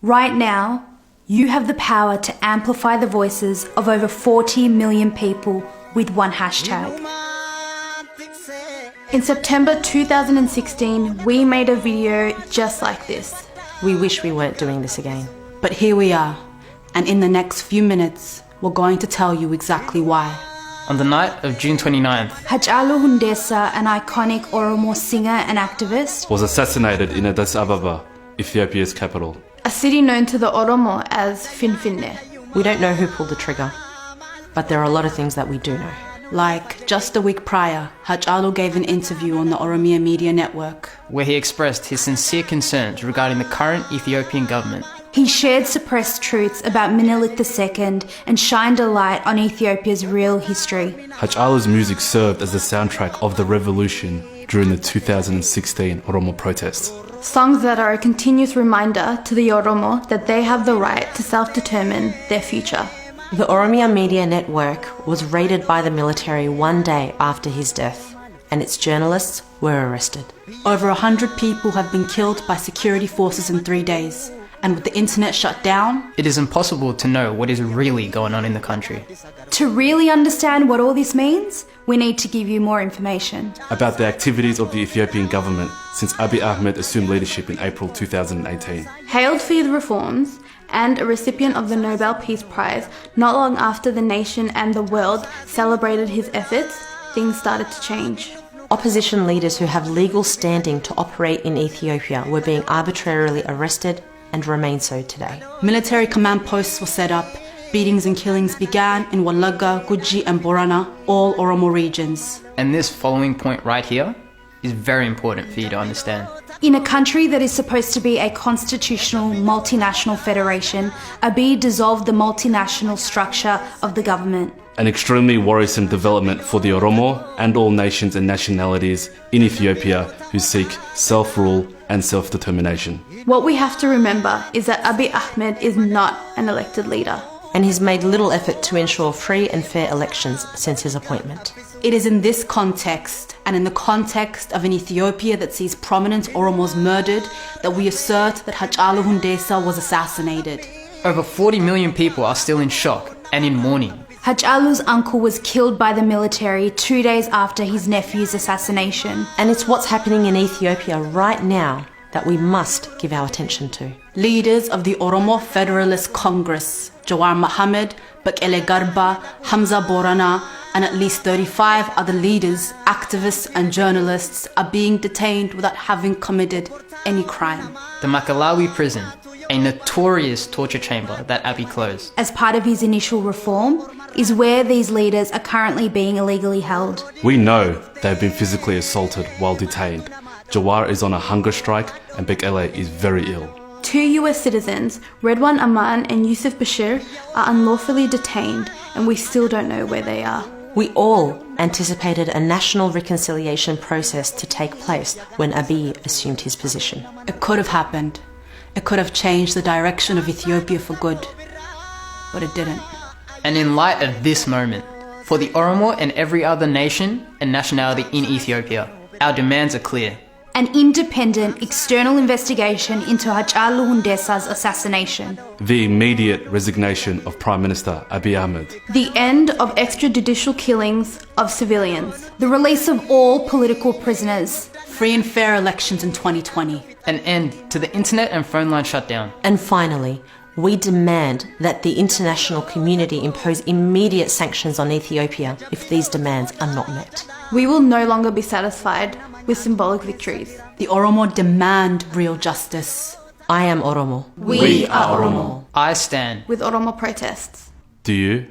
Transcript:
Right now, you have the power to amplify the voices of over 40 million people with one hashtag. In September 2016, we made a video just like this. We wish we weren't doing this again. But here we are, and in the next few minutes, we're going to tell you exactly why. On the night of June 29th, Hachalu Hundessa, an iconic Oromo singer and activist, was assassinated in Addis Ababa, Ethiopia's capital. a city known to the Oromo as Finfinne. We don't know who pulled the trigger, but there are a lot of things that we do know. Like, just a week prior, Hachalu gave an interview on the Oromia Media Network. where he expressed his sincere concerns regarding the current Ethiopian government. He shared suppressed truths about Menelik II and shined a light on Ethiopia's real history. Hachalu's music served as the soundtrack of the revolution during the 2016 Oromo protests. Songs that are a continuous reminder to the Oromo that they have the right to self-determine their future. The Oromia Media Network was raided by the military one day after his death, and its journalists were arrested. Over 100 people have been killed by security forces in 3 days, and with the internet shut down, It is impossible to know what is really going on in the country. To really understand what all this means, we need to give you more information. About the activities of the Ethiopian government since Abiy Ahmed assumed leadership in April 2018. Hailed for his reforms and a recipient of the Nobel Peace Prize, not long after the nation and the world celebrated his efforts, things started to change. opposition leaders who have legal standing to operate in Ethiopia were being arbitrarily arrested and remain so today. Military command posts were set up. Beatings and killings began in Walaga, Guji and Borana, all Oromo regions. And this following point right here is very important for you to understand. In a country that is supposed to be a constitutional multinational federation, Abiy dissolved the multinational structure of the government. An extremely worrisome development for the Oromo and all nations and nationalities in Ethiopia who seek self-rule and self-determination. What we have to remember is that Abiy Ahmed is not an elected leader. And he's made little effort to ensure free and fair elections since his appointment. It is in this context, and in the context of an Ethiopia that sees prominent Oromos murdered, that we assert that Hachalu Hundessa was assassinated. Over 40 million people are still in shock and in mourning. Hachalu's uncle was killed by the military 2 days after his nephew's assassination. And it's what's happening in Ethiopia right now that we must give our attention to. Leaders of the Oromo Federalist Congress, Jawar Mohammed, Bekele Garba, Hamza Borana, and at least 35 other leaders, activists and journalists are being detained without having committed any crime. The Makalawi prison, a notorious torture chamber that Abiy closed. As part of his initial reform, is where these leaders are currently being illegally held. We know they have been physically assaulted while detained. Jawar is on a hunger strike and Bekele is very ill. 2 US citizens, Redwan Aman and Yusuf Bashir, are unlawfully detained and we still don't know where they are. We all anticipated a national reconciliation process to take place when Abiy assumed his position. It could have happened. It could have changed the direction of Ethiopia for good. But it didn't. And in light of this moment, for the Oromo and every other nation and nationality in Ethiopia, our demands are clear. An independent external investigation into Hachalu Hundessa's assassination. The immediate resignation of Prime Minister Abiy Ahmed. The end of extrajudicial killings of civilians. The release of all political prisoners. Free and fair elections in 2020. An end to the internet and phone line shutdown. And finally, we demand that the international community impose immediate sanctions on Ethiopia if these demands are not met. We will no longer be satisfied with symbolic victories. The Oromo demand real justice. I am Oromo. We are Oromo. I stand With Oromo protests. Do you?